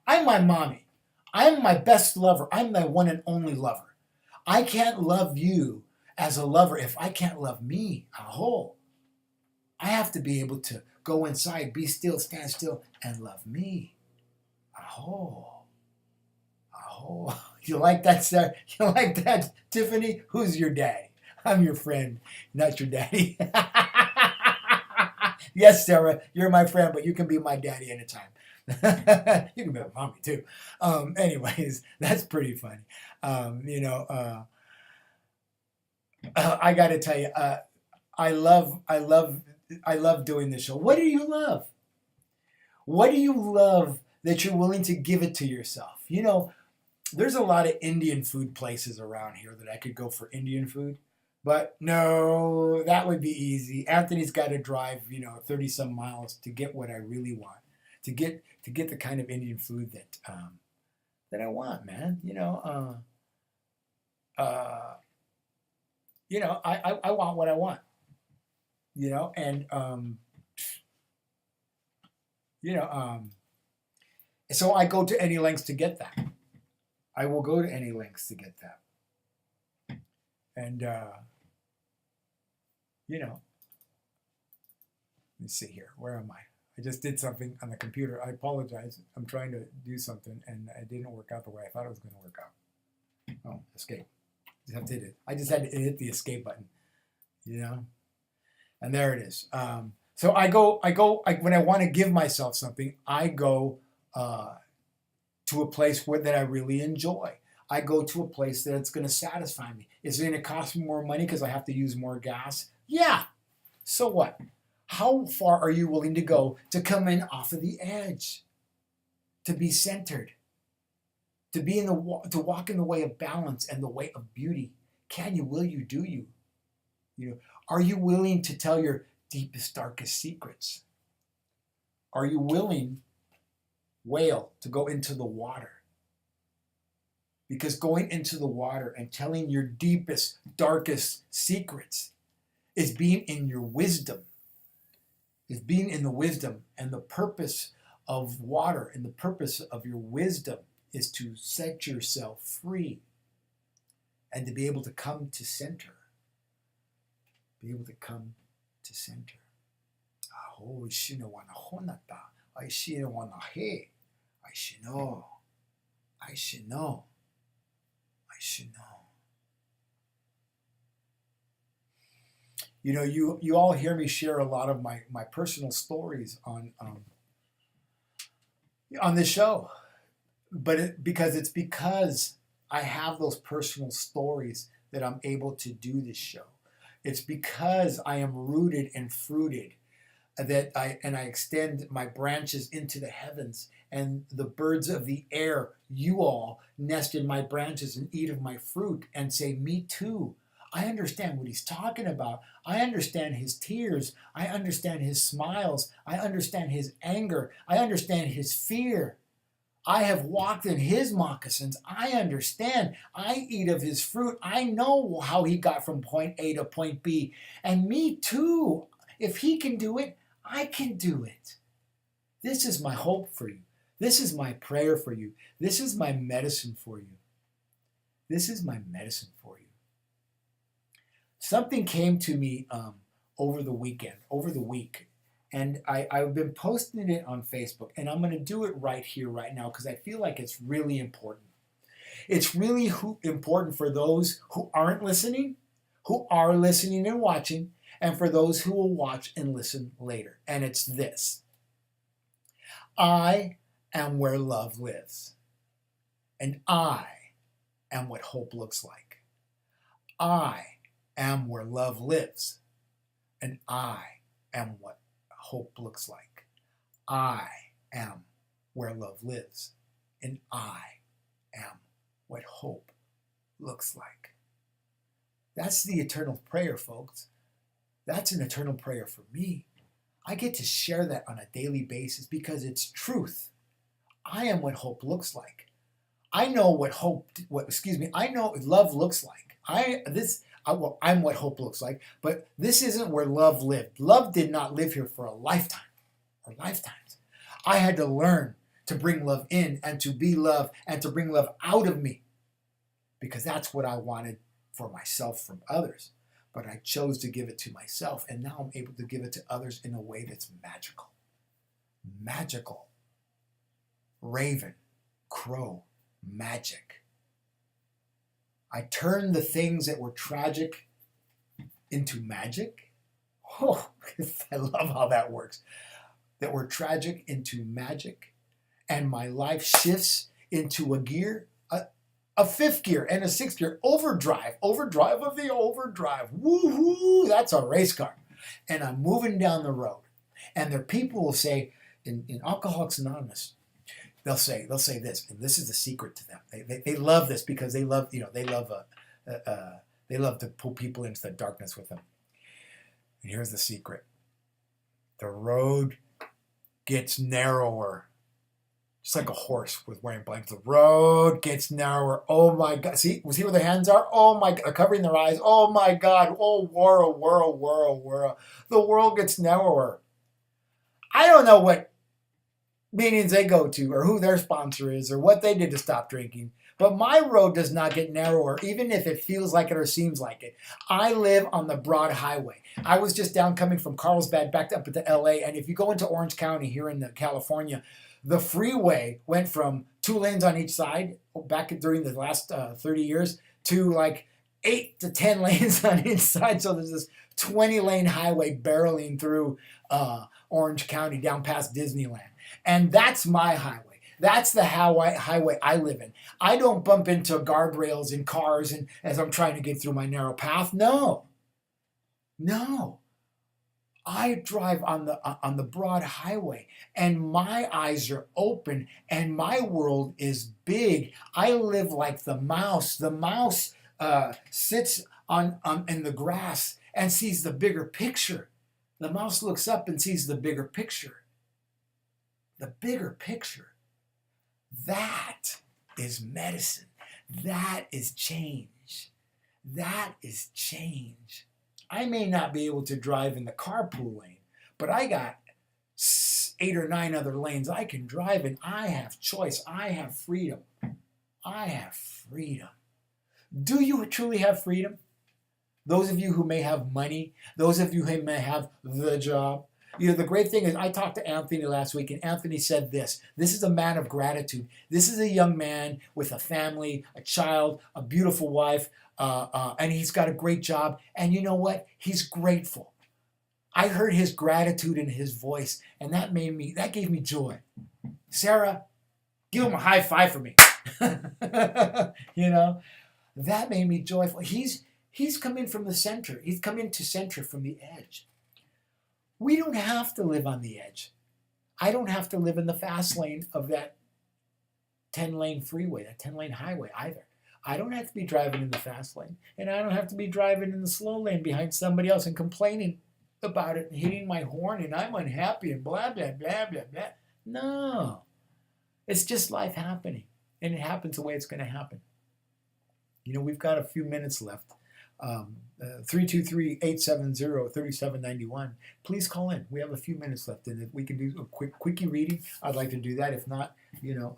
Speaker 1: I'm my mommy. I'm my best lover. I'm my one and only lover. I can't love you as a lover if I can't love me a whole. I have to be able to go inside, be still, stand still, and love me a whole. A whole. You like that, Sarah? You like that, Tiffany? Who's your daddy? I'm your friend, not your daddy. Yes, Sarah, you're my friend, but you can be my daddy anytime. You can be my mommy too. Anyways, that's pretty funny. I got to tell you, I love doing this show. What do you love? What do you love that you're willing to give it to yourself? You know, there's a lot of Indian food places around here that I could go for Indian food, But no, that would be easy. Anthony's got to drive, 30 some miles to get what I really want, to get the kind of Indian food that I want, man. Uh, I want what I want, and you know, so I go to any lengths to get that. I will go to any lengths to get that, and let me see here. Where am I? I just did something on the computer. I apologize. I'm trying to do something, and it didn't work out the way I thought it was going to work out. Oh, escape. I just had to hit the escape button, and there it is. So I go. When I want to give myself something, I go to a place that I really enjoy. I go to a place that's going to satisfy me. Is it going to cost me more money because I have to use more gas? Yeah. So what? How far are you willing to go to come in off of the edge? To be centered? To walk in the way of balance and the way of beauty? Can you? Will you? Do you? Are you willing to tell your deepest, darkest secrets? Are you willing, whale, to go into the water? Because going into the water and telling your deepest, darkest secrets is being in your wisdom. Is being in the wisdom, and the purpose of water and the purpose of your wisdom is to set yourself free and to be able to come to center. Be able to come to center. Oh, shino wana honata. I shino wana he. I shino. I shino. I shino. You all hear me share a lot of my personal stories on this show, but because I have those personal stories that I'm able to do this show. It's because I am rooted and fruited that I extend my branches into the heavens, and the birds of the air, you all, nest in my branches and eat of my fruit and say, me too. I understand what he's talking about. I understand his tears. I understand his smiles. I understand his anger. I understand his fear. I have walked in his moccasins. I understand. I eat of his fruit. I know how he got from point A to point B. And me too. If he can do it, I can do it. This is my hope for you. This is my prayer for you. This is my medicine for you. This is my medicine for you. Something came to me over the week, and I've been posting it on Facebook, and I'm going to do it right here, right now, because I feel like it's really important. It's really important for those who aren't listening, who are listening and watching, and for those who will watch and listen later. And it's this. I am where love lives, and I am what hope looks like. I am where love lives, and I am what hope looks like. I am where love lives, and I am what hope looks like. That's the eternal prayer, folks. That's an eternal prayer for me. I get to share that on a daily basis because it's truth. I am what hope looks like. I know I know what love looks like. I'm what hope looks like, but this isn't where love lived. Love did not live here for a lifetime or lifetimes. I had to learn to bring love in and to be love and to bring love out of me because that's what I wanted for myself from others. But I chose to give it to myself, and now I'm able to give it to others in a way that's magical. Magical. Raven, crow, magic. I turned the things that were tragic into magic. Oh, I love how that works. That were tragic into magic. And my life shifts into a gear, a fifth gear and a sixth gear. Overdrive of the overdrive. Woohoo! That's a race car. And I'm moving down the road. And their people will say, in Alcoholics Anonymous, they'll say this, and this is the secret to them. They love this because they love They love to pull people into the darkness with them. And here's the secret. The road gets narrower. Just like a horse with wearing blankets. The road gets narrower. Oh my God. See where their hands are? Oh my God. They're covering their eyes. Oh my God. Oh, world. The world gets narrower. I don't know what meetings they go to or who their sponsor is or what they did to stop drinking. But my road does not get narrower, even if it feels like it or seems like it. I live on the broad highway. I was just down coming from Carlsbad back up to LA. And if you go into Orange County here in California, the freeway went from 2 lanes on each side back during the last 30 years to like 8 to 10 lanes on each side. So there's this 20-lane highway barreling through Orange County down past Disneyland. And that's my highway. That's the highway I live in. I don't bump into guardrails in cars and as I'm trying to get through my narrow path. No. I drive on the broad highway, and my eyes are open, and my world is big. I live like the mouse. The mouse sits in the grass and sees the bigger picture. The mouse looks up and sees the bigger picture. The bigger picture. That is medicine. That is change. That is change. I may not be able to drive in the carpool lane, but I got 8 or 9 other lanes I can drive in. I have choice. I have freedom. I have freedom. Do you truly have freedom? Those of you who may have money, those of you who may have the job. You know, the great thing is I talked to Anthony last week, and Anthony said this. This is a man of gratitude. This is a young man with a family, a child, a beautiful wife, and he's got a great job. And you know what? He's grateful. I heard his gratitude in his voice, and that gave me joy. Sarah, give him a high five for me. You know, that made me joyful. He's come in from the center. He's come into center from the edge. We don't have to live on the edge. I don't have to live in the fast lane of that 10-lane freeway, that 10-lane highway either. I don't have to be driving in the fast lane, and I don't have to be driving in the slow lane behind somebody else and complaining about it and hitting my horn and I'm unhappy and blah, blah, blah, blah, blah. No. It's just life happening, and it happens the way it's going to happen. You know, we've got a few minutes left. 323-870-3791. Please call in. We have a few minutes left, and if we can do a quickie reading, I'd like to do that. If not, you know,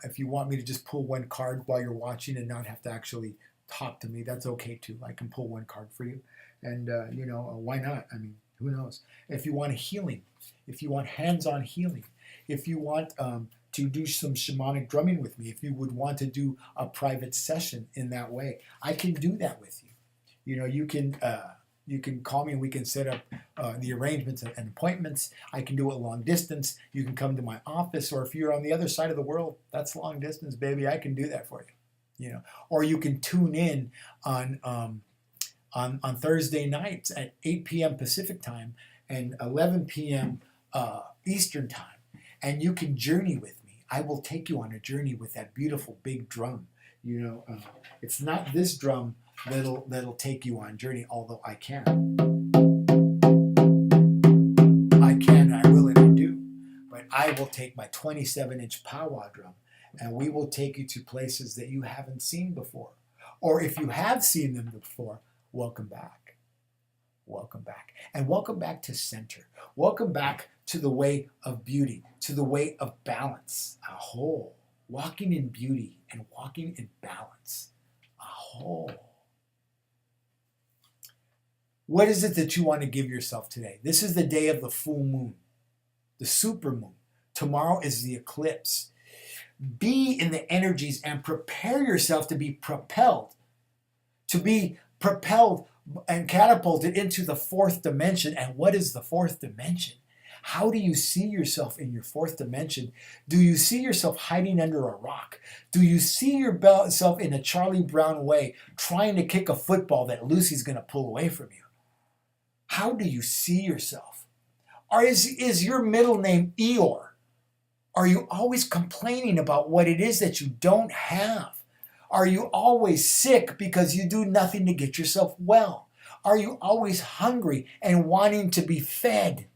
Speaker 1: if you want me to just pull one card while you're watching and not have to actually talk to me, that's okay too. I can pull one card for you, and you know, why not? I mean, who knows? If you want a healing, if you want hands-on healing, if you want to do some shamanic drumming with me, if you would want to do a private session in that way, I can do that with you. You know, you can call me and we can set up the arrangements and appointments. I can do it long distance. You can come to my office, or if you're on the other side of the world, that's long distance, baby. I can do that for you. You know, or you can tune in on Thursday nights at 8 p.m. Pacific time and 11 p.m. Eastern time, and you can journey with me. I will take you on a journey with that beautiful big drum. You know, it's not this drum that'll take you on journey, although I can, I will, and I do. But I will take my 27-inch powwow drum, and we will take you to places that you haven't seen before. Or if you have seen them before, welcome back. Welcome back. And welcome back to center. Welcome back to the way of beauty, to the way of balance, a whole. Walking in beauty and walking in balance, a whole. What is it that you want to give yourself today? This is the day of the full moon, the super moon. Tomorrow is the eclipse. Be in the energies and prepare yourself to be propelled and catapulted into the fourth dimension. And what is the fourth dimension? How do you see yourself in your fourth dimension? Do you see yourself hiding under a rock? Do you see yourself in a Charlie Brown way trying to kick a football that Lucy's going to pull away from you? How do you see yourself? Or is your middle name Eeyore? Are you always complaining about what it is that you don't have? Are you always sick because you do nothing to get yourself well? Are you always hungry and wanting to be fed?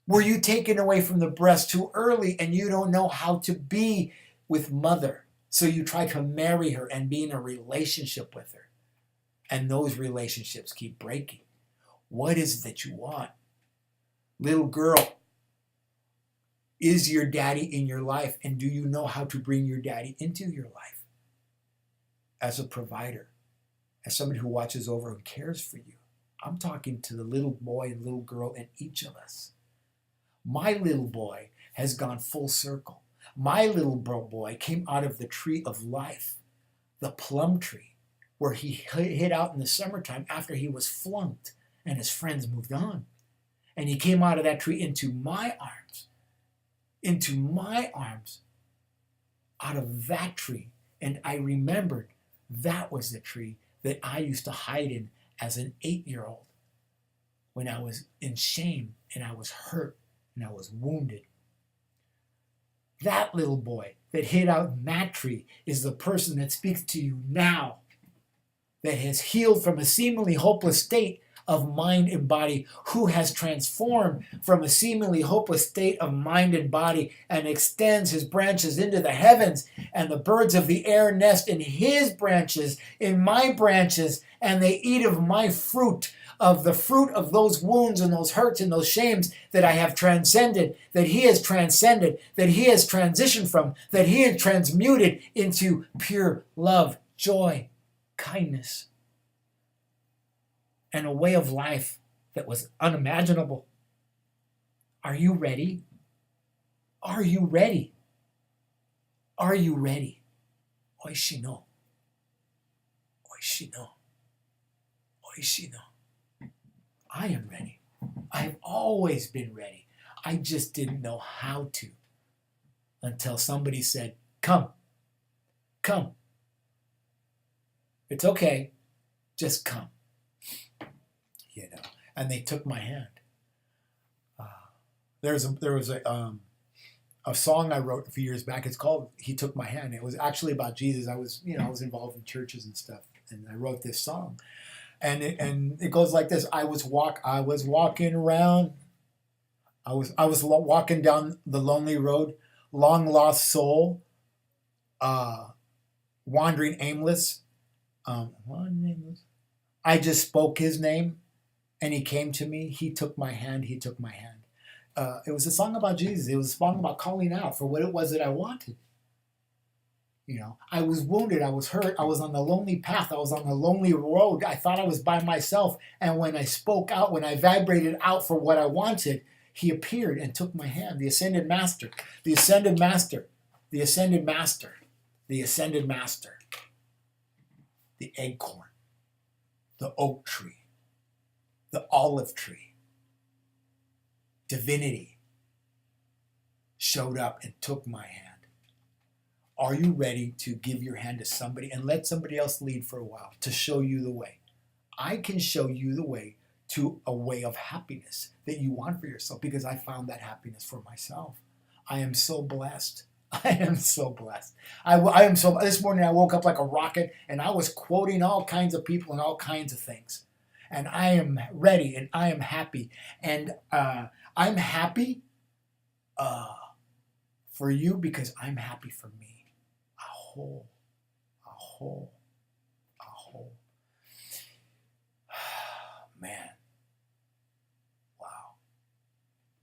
Speaker 1: Were you taken away from the breast too early and you don't know how to be with mother? So you try to marry her and be in a relationship with her. And those relationships keep breaking. What is it that you want? Little girl, is your daddy in your life? And do you know how to bring your daddy into your life? As a provider, as somebody who watches over and cares for you. I'm talking to the little boy and little girl in each of us. My little boy has gone full circle. My little boy came out of the tree of life, the plum tree, where he hid out in the summertime after he was flunked and his friends moved on. And he came out of that tree into my arms, out of that tree. And I remembered that was the tree that I used to hide in as an 8-year-old when I was in shame and I was hurt and I was wounded. That little boy that hid out in that tree is the person that speaks to you now, that has healed from a seemingly hopeless state of mind and body, who has transformed from a seemingly hopeless state of mind and body and extends his branches into the heavens, and the birds of the air nest in his branches, in my branches, and they eat of my fruit, of the fruit of those wounds and those hurts and those shames that I have transcended, that he has transcended, that he has transitioned from, that he has transmuted into pure love, joy, kindness, and a way of life that was unimaginable. Are you ready? Are you ready? Are you ready? Oishino. Oishino. Oishino. I am ready. I've always been ready. I just didn't know how to until somebody said, come. Come. It's okay. Just come. You know, and they took my hand. There was a song I wrote a few years back. It's called "He Took My Hand." It was actually about Jesus. I was involved in churches and stuff, and I wrote this song, and it goes like this: I was walking around. I was walking down the lonely road, long lost soul, wandering aimless. I just spoke his name. And he came to me. He took my hand. He took my hand. It was a song about Jesus. It was a song about calling out for what it was that I wanted. You know, I was wounded. I was hurt. I was on the lonely path. I was on the lonely road. I thought I was by myself. And when I spoke out, when I vibrated out for what I wanted, he appeared and took my hand. The ascended master. The ascended master. The ascended master. The ascended master. The acorn. The oak tree. The olive tree, divinity, showed up and took my hand. Are you ready to give your hand to somebody and let somebody else lead for a while to show you the way? I can show you the way to a way of happiness that you want for yourself because I found that happiness for myself. I am so blessed. I am so blessed. I am so. This morning I woke up like a rocket and I was quoting all kinds of people and all kinds of things. And I am ready and I am happy. And I'm happy for you because I'm happy for me. A whole. Man. Wow.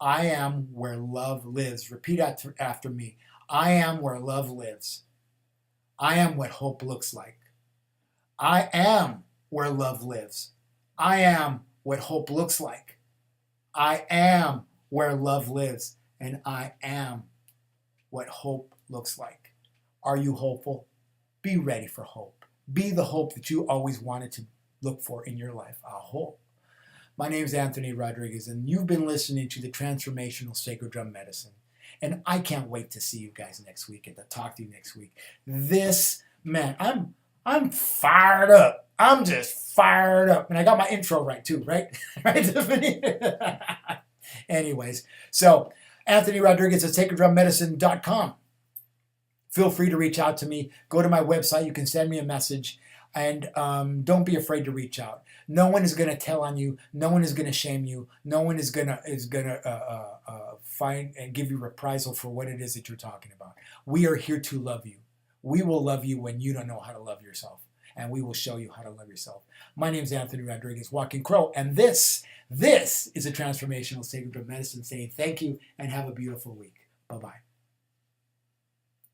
Speaker 1: I am where love lives. Repeat after me. I am where love lives. I am what hope looks like. I am where love lives. I am what hope looks like. I am where love lives, and I am what hope looks like. Are you hopeful? Be ready for hope. Be the hope that you always wanted to look for in your life. A hope. My name is Anthony Rodriguez, and you've been listening to the Transformational Sacred Drum Medicine. And I can't wait to see you guys next week and to talk to you next week. I'm fired up. I'm just fired up. And I got my intro right too, right? Right, Tiffany? Anyways, so Anthony Rodriguez at sacreddrummedicine.com. feel free to reach out to me. Go to my website. You can send me a message. And don't be afraid to reach out. No one is going to tell on you. No one is going to shame you. No one is gonna find and give you reprisal for what it is that you're talking about. We are here to love you. We will love you when you don't know how to love yourself, and we will show you how to love yourself. My name is Anthony Rodriguez, Walking Crow, and this is a transformational sacred medicine saying thank you and have a beautiful week. Bye-bye.